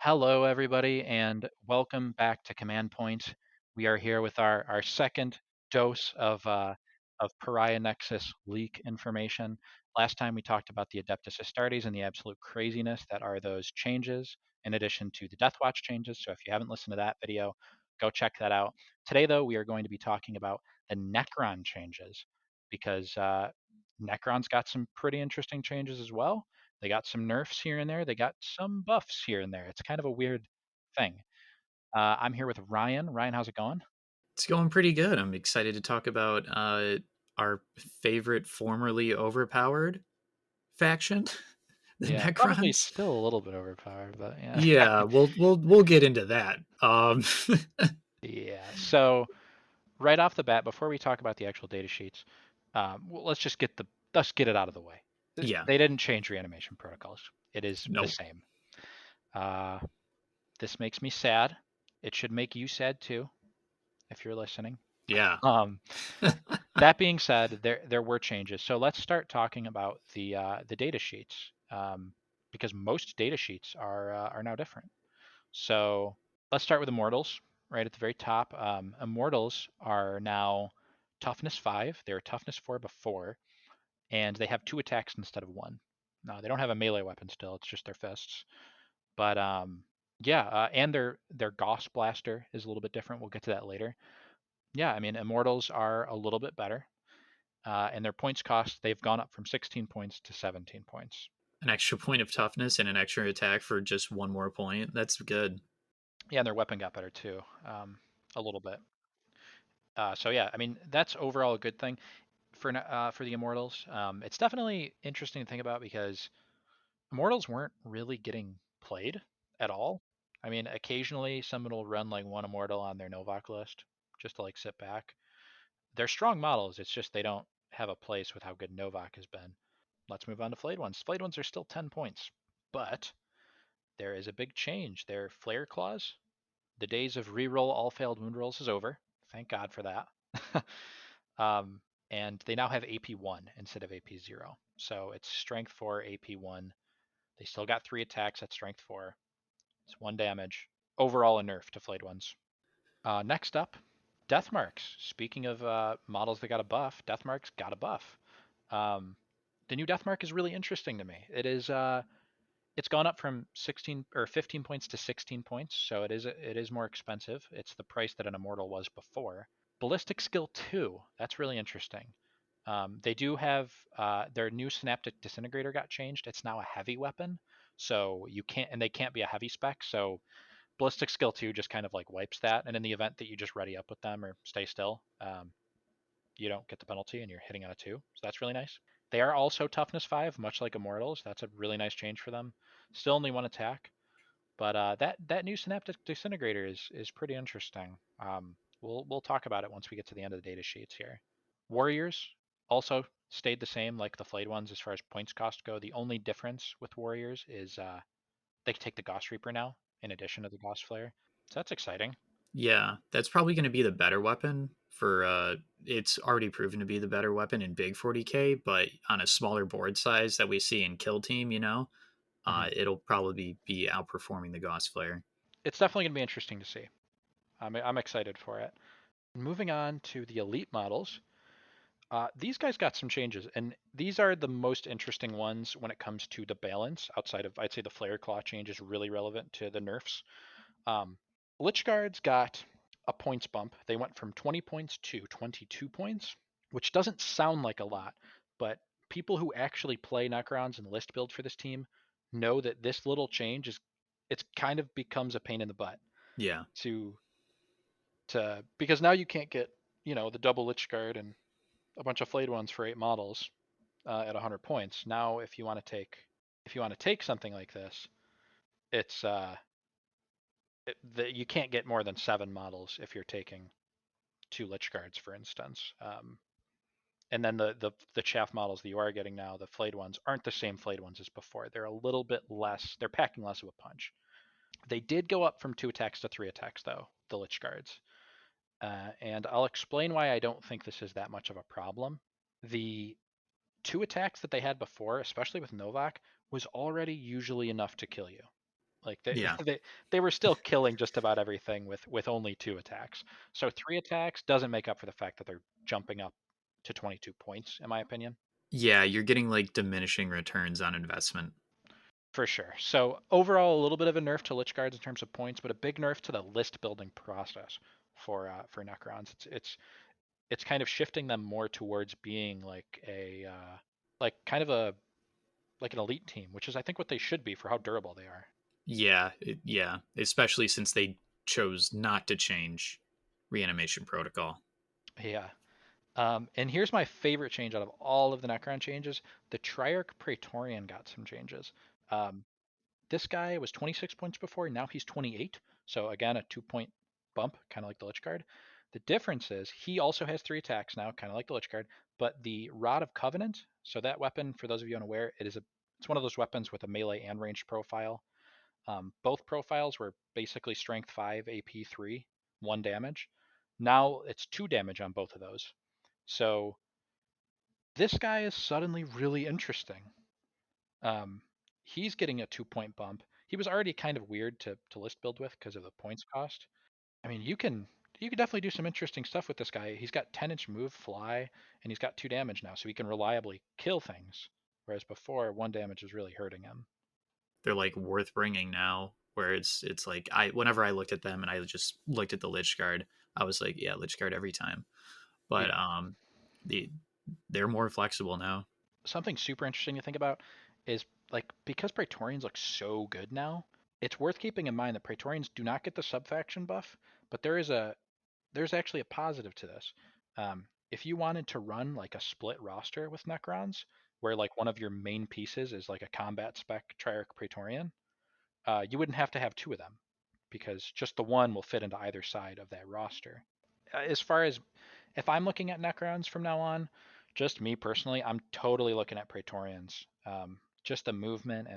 Hello, everybody, and welcome back to Command Point. We are here with our second dose of Pariah Nexus leak information. Last time we talked about the Adeptus Astartes and the absolute craziness that are those changes, in addition to the Deathwatch changes. So if you haven't listened to that video, go check that out. Today, though, we are going to be talking about the Necron changes because Necron's got some pretty interesting changes as well. They got some nerfs here and there. They got some buffs here and there. It's kind of a weird thing. I'm here with Ryan. Ryan, how's it going? It's going pretty good. I'm excited to talk about our favorite formerly overpowered faction, the Yeah, probably Necrons. still a little bit overpowered, but yeah. Yeah, we'll get into that. Yeah. So right off the bat, before we talk about the actual data sheets, well, let's get it out of the way. yeah, They didn't change reanimation protocols. It is the nope. same. Uh, this makes me sad. It should make you sad too, if you're listening. Yeah, Um, That being said, there were changes. So let's start talking about the data sheets, because most data sheets are now different. So let's start with Immortals right at the very top. Immortals are now toughness 5. They were toughness 4 before, and they have 2 attacks instead of 1. No, they don't have a melee weapon still. It's just their fists. But yeah, and their Gauss blaster is a little bit different. We'll get to that later. Yeah, I mean Immortals are a little bit better. And their points cost, they've gone up from 16 points to 17 points. an extra point of toughness and an extra attack for just one more point. That's good. Yeah, and their weapon got better too, a little bit. So yeah, I mean that's overall a good thing for the Immortals. It's definitely interesting to think about because Immortals weren't really getting played at all. I mean, occasionally someone will run like one Immortal on their Novak list just to like sit back. They're strong models. It's just they don't have a place with how good Novak has been. Let's move on to Flayed ones. Flayed ones are still 10 points, but there is a big change. Their Flare Claws, the days of reroll all failed wound rolls is over. Thank God for that. um, and they now have AP 1 instead of AP 0. So it's Strength 4, AP 1. They still got 3 attacks at Strength 4. It's 1 damage. Overall, a nerf to Flayed ones. Next up, Deathmarks. Speaking of models that got a buff, Deathmarks got a buff. Um, the new Deathmark is really interesting to me. It's gone up from 16 or 15 points to 16 points, so it is more expensive. It's the price that an Immortal was before. Ballistic Skill 2, that's really interesting. They do have their new Synaptic Disintegrator got changed. It's now a heavy weapon, so you can't, and they can't be a heavy spec. So Ballistic Skill 2 just kind of like wipes that. And in the event that you just ready up with them or stay still, you don't get the penalty and you're hitting on a 2. So that's really nice. They are also toughness 5, much like Immortals. That's a really nice change for them. Still only 1 attack, but that new Synaptic Disintegrator is pretty interesting. We'll talk about it once we get to the end of the data sheets here. Warriors also stayed the same like the Flayed ones as far as points cost go. The only difference with Warriors is they can take the Gauss Reaper now in addition to the Gauss Flare. So that's exciting. Yeah, that's probably going to be the better weapon for it's already proven to be the better weapon in big 40k, but on a smaller board size that we see in Kill Team, Hmm. it'll probably be outperforming the Gauss Flare. It's definitely going to be interesting to see. I'm excited for it. Moving on to the elite models, these guys got some changes, and these are the most interesting ones when it comes to the balance. Outside of, I'd say the Flare Claw change is really relevant to the nerfs. Um, Lich Guards got a points bump. They went from 20 points to 22 points, which doesn't sound like a lot, but people who actually play Necrons and list build for this team know that this little change is it's kind of becomes a pain in the butt Yeah. to because now you can't get the double Lich Guard and a bunch of flayed ones for 8 models at 100 points. Now, if you want to take something like this, it's you can't get more than 7 models if you're taking 2 Lich Guards, for instance. And then the chaff models that you are getting now, the flayed ones, aren't the same flayed ones as before. They're a little bit less. They're packing less of a punch. They did go up from 2 attacks to 3 attacks, though, the Lich Guards. And I'll explain why I don't think this is that much of a problem. The 2 attacks that they had before, especially with Novak, was already usually enough to kill you. Like they Yeah. they were still killing just about everything with only 2 attacks. So 3 attacks doesn't make up for the fact that they're jumping up to 22 points, in my opinion. Yeah, you're getting like diminishing returns on investment. For sure. So overall, a little bit of a nerf to Lich Guards in terms of points, but a big nerf to the list building process for Necrons. It's kind of shifting them more towards being like a like kind of a like an elite team, which is I think what they should be for how durable they are. Yeah, yeah, especially since they chose not to change reanimation protocol. Yeah. And here's my favorite change out of all of the Necron changes. The Triarch Praetorian got some changes. Um, this guy was 26 points before, now he's 28. So again, a 2 point bump, kind of like the Lich Guard. The difference is he also has 3 attacks now, kind of like the Lich Guard, but the Rod of Covenant, so that weapon, for those of you unaware, it's one of those weapons with a melee and ranged profile. Both profiles were basically strength 5, AP 3, 1 damage. Now it's 2 damage on both of those. So this guy is suddenly really interesting. Um, he's getting a 2 point bump. He was already kind of weird to list build with because of the points cost. I mean, you can definitely do some interesting stuff with this guy. He's got 10-inch move, fly, and he's got 2 damage now, so he can reliably kill things. Whereas before, 1 damage was really hurting him. They're like worth bringing now. Where it's like I whenever I looked at them and I just looked at the Lich Guard, I was like, yeah, Lich Guard every time. But Yeah. the they're more flexible now. Something super interesting to think about is like because Praetorians look so good now, it's worth keeping in mind that Praetorians do not get the subfaction buff, but there's actually a positive to this. If you wanted to run like a split roster with Necrons, where like one of your main pieces is like a combat spec Triarch Praetorian, you wouldn't have to have 2 of them because just the one will fit into either side of that roster. As far as if I'm looking at Necrons from now on, just me personally, I'm totally looking at Praetorians. Just the movement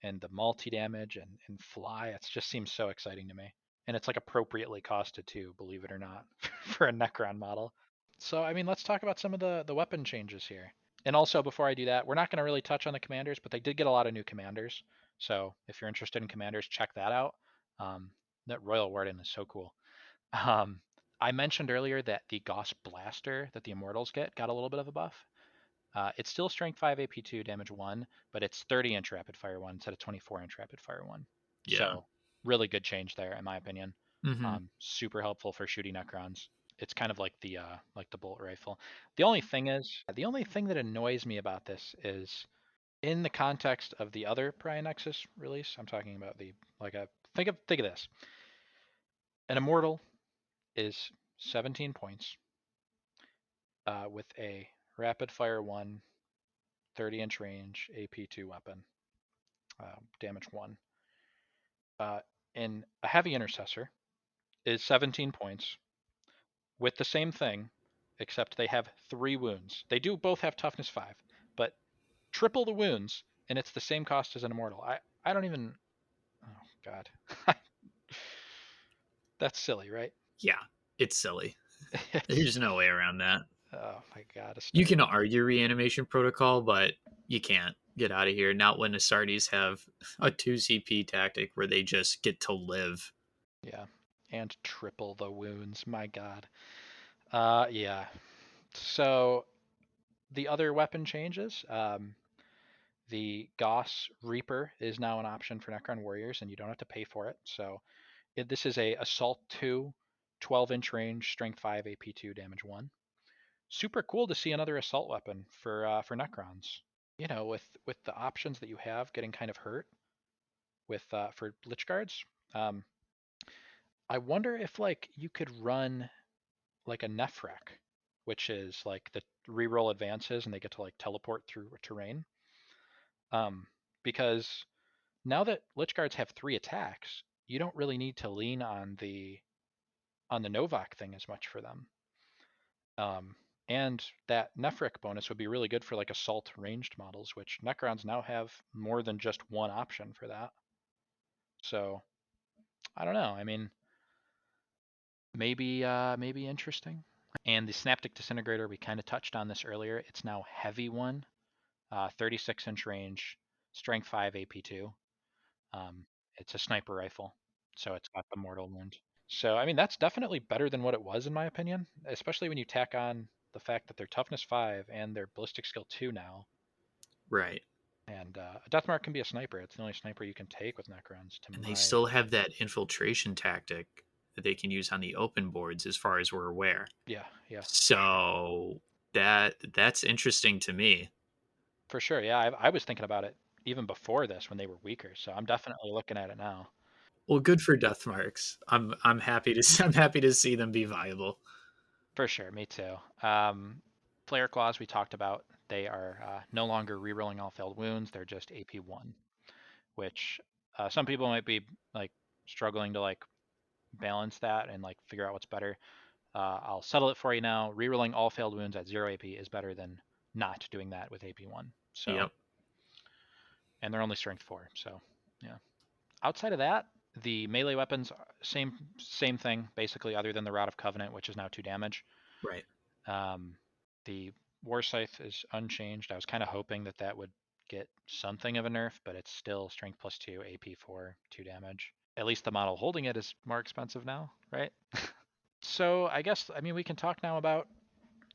and the multi damage and fly, it just seems so exciting to me. And it's like appropriately costed too, believe it or not, for a Necron model. So I mean, let's talk about some of the weapon changes here. And also, before I do that, we're not going to really touch on the commanders, but they did get a lot of new commanders. So if you're interested in commanders, check that out. Um, that Royal Warden is so cool. Um, I mentioned earlier that the Gauss Blaster that the Immortals got a little bit of a buff. It's still Strength 5, AP 2, Damage 1, but it's 30-inch Rapid Fire 1 instead of 24-inch Rapid Fire 1. Yeah. So really good change there, in my opinion. Mm-hmm. Super helpful for shooting Necrons. It's kind of like the bolt rifle. The only thing that annoys me about this is in the context of the other Pariah Nexus release. I'm talking about the like a think of this. An Immortal is 17 points with a rapid fire 1, 30-inch range, AP 2 weapon, damage 1. And a heavy intercessor is 17 points with the same thing, except they have 3 wounds. They do both have toughness 5, but triple the wounds, and it's the same cost as an immortal. I don't even. Oh God, that's silly, right? Yeah, it's silly. It's There's no way around that. oh my God, You can Astartes. argue reanimation protocol, but you can't get out of here. Not when Astartes have a 2 CP tactic where they just get to live. Yeah, and triple the wounds. My God. Yeah. So the other weapon changes. The Gauss Reaper is now an option for Necron warriors, and you don't have to pay for it. So this is a Assault 2, 12-inch range, Strength 5, AP 2, Damage 1. Super cool to see another assault weapon for Necrons. You know, with the options that you have getting kind of hurt with for Lich Guards. Um, I wonder if like you could run like a Nephrek, which is like the reroll advances and they get to like teleport through terrain. Um, because now that Lich Guards have 3 attacks, you don't really need to lean on the Novak thing as much for them. Um, and that Nephrek bonus would be really good for like assault ranged models, which Necrons now have more than just one option for that. So I don't know. I mean, maybe interesting. And the Synaptic Disintegrator, we kind of touched on this earlier. It's now heavy 1, 36-inch range, strength 5, AP 2. Um, It's a sniper rifle, so it's got the mortal wound. So I mean that's definitely better than what it was in my opinion, especially when you tack on the fact that they're toughness 5 and their ballistic skill 2 now. Right. And a deathmark can be a sniper. It's the only sniper you can take with Necrons, to And they my still have that infiltration tactic that they can use on the open boards as far as we're aware. yeah, yeah, So that's interesting to me. for sure. Yeah, I was thinking about it even before this when they were weaker. So I'm definitely looking at it now. Well, good for Deathmarks. I'm happy to I'm happy to see them be viable. For sure, me too. Player claws we talked about. They are no longer rerolling all failed wounds. They're just AP1, which some people might be like struggling to like balance that and like figure out what's better. I'll settle it for you now. Rerolling all failed wounds at 0 AP is better than not doing that with AP1. So, Yep. and they're only strength 4. So, yeah. Outside of that, the melee weapons, same thing basically, other than the Rod of Covenant, which is now 2 damage. Right. Um, the War Scythe is unchanged. I was kind of hoping that that would get something of a nerf, but it's still strength plus 2, AP 4, 2 damage. At least the model holding it is more expensive now, right? So I guess I mean we can talk now about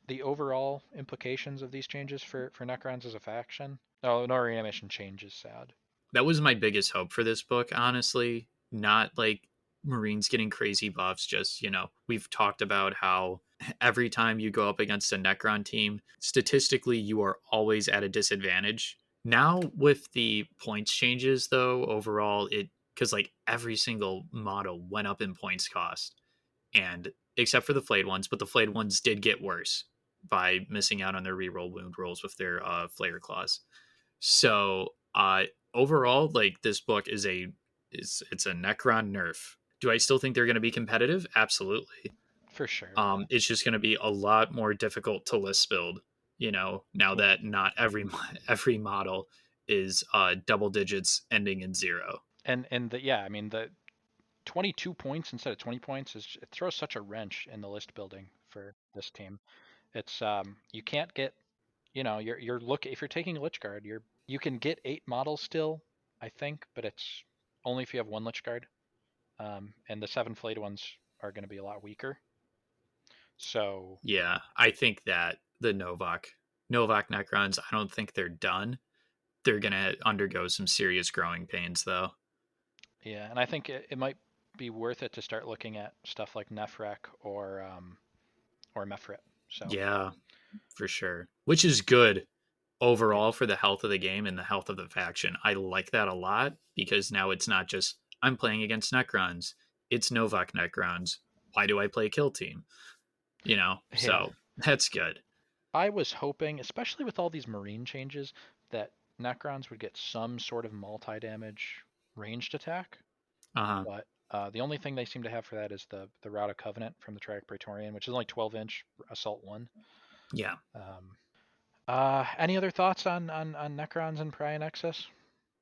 the overall implications of these changes for Necrons as a faction. Oh, no reanimation change is sad. That was my biggest hope for this book, honestly. Not like Marines getting crazy buffs, just, we've talked about how every time you go up against a Necron team, statistically, you are always at a disadvantage. Now, with the points changes, though, overall, because like every single model went up in points cost, and except for the flayed ones, but the flayed ones did get worse by missing out on their reroll wound rolls with their flayer claws. So overall, like this book it's a Necron nerf. Do I still think they're going to be competitive? Absolutely. For sure, yeah. It's just going to be a lot more difficult to list build. Now Yeah. that not every model is double digits ending in 0. And the yeah, I mean the 22 points instead of 20 points is it throws such a wrench in the list building for this team. It's you can't get, you're look if you're taking Lich Guard, you can get 8 models still, I think, but it's only if you have one Lich Guard. And the 7 flayed ones are going to be a lot weaker. So Yeah, I think that the Novak Necrons, I don't think they're done. They're going to undergo some serious growing pains though. yeah, and I think it might be worth it to start looking at stuff like Nefrek or Mefrit. So Yeah, for sure. Which is good overall for the health of the game and the health of the faction. I like that a lot because now it's not just I'm playing against Necrons, it's Novak Necrons. Why do I play Kill Team? yeah, So that's good. I was hoping, especially with all these Marine changes, that Necrons would get some sort of multi-damage ranged attack. Uh huh. But the only thing they seem to have for that is the Route of Covenant from the TRIARCH Praetorian, which is only 12-inch Assault 1. Yeah. Um, any other thoughts on Necrons and Pariah Nexus?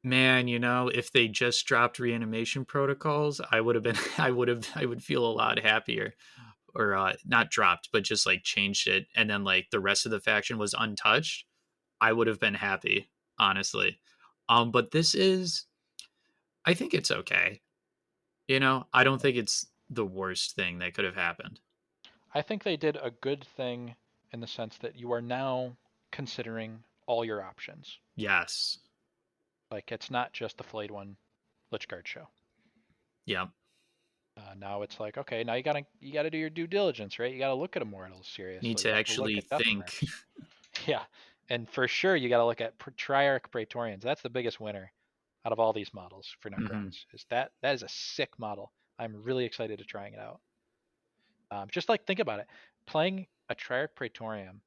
Man, if they just dropped reanimation protocols, I would have been I would feel a lot happier. Or not dropped, but just like changed it, and then like the rest of the faction was untouched. I would have been happy, honestly. But this is I think it's okay. I don't think it's the worst thing that could have happened. I think they did a good thing in the sense that you are now considering all your options. Yes. Like it's not just the flayed one Lich Guard show. Yeah. Now it's like, okay, now you gotta do your due diligence, right? You gotta look at Immortals Need seriously. to You have to look actually at think. DEATHMARKS. Yeah, and for sure you gotta look at Triarch Praetorians. That's the biggest winner out of all these models for Hmm. Necrons. That is a sick model. I'm really excited to trying it out. Just like think about it, playing a Triarch Praetorian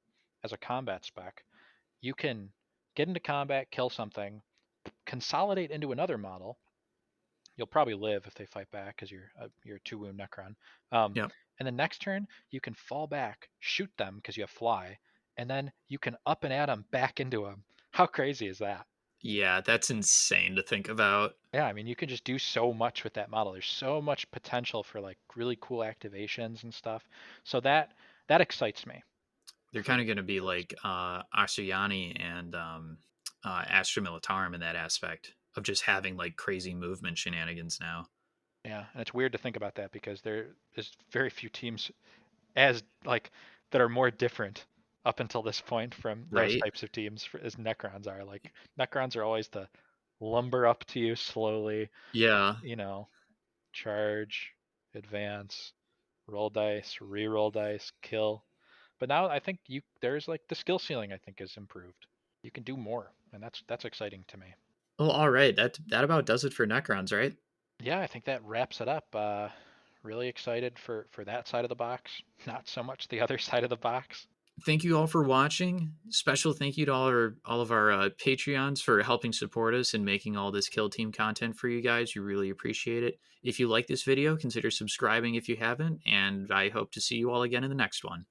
as a combat spec, you can get into combat, kill something, consolidate into another model. You'll probably live if they fight back because you're a 2 wound Necron. Um, Yep. and the next turn you can fall back, shoot them because you have fly, and then you can up and add them back into them. How crazy is that? Yeah, that's insane to think about. Yeah, I mean you can just do so much with that model. There's so much potential for like really cool activations and stuff. So that excites me They're for kind the of going to be Immortals. like Asuryani and Astra Militarum in that aspect. of just having like crazy movement shenanigans now. Yeah, and it's weird to think about that because there is very few teams as like that are more different up until this point from those Right? types of teams as Necrons are. Like Necrons are always the lumber up to you slowly, Yeah. you know, charge, advance, roll dice, re-roll dice, kill. But now I think there's like the skill ceiling I think is improved. You can do more, and that's exciting to me. Well, all right. That about does it for Necrons, right? Yeah, I think that wraps it up. Really excited for that side of the box. Not so much the other side of the box. Thank you all for watching. Special thank you to all of our Patreons for helping support us and making all this Kill Team content for you guys. You really appreciate it. If you like this video, consider subscribing if you haven't, and I hope to see you all again in the next one.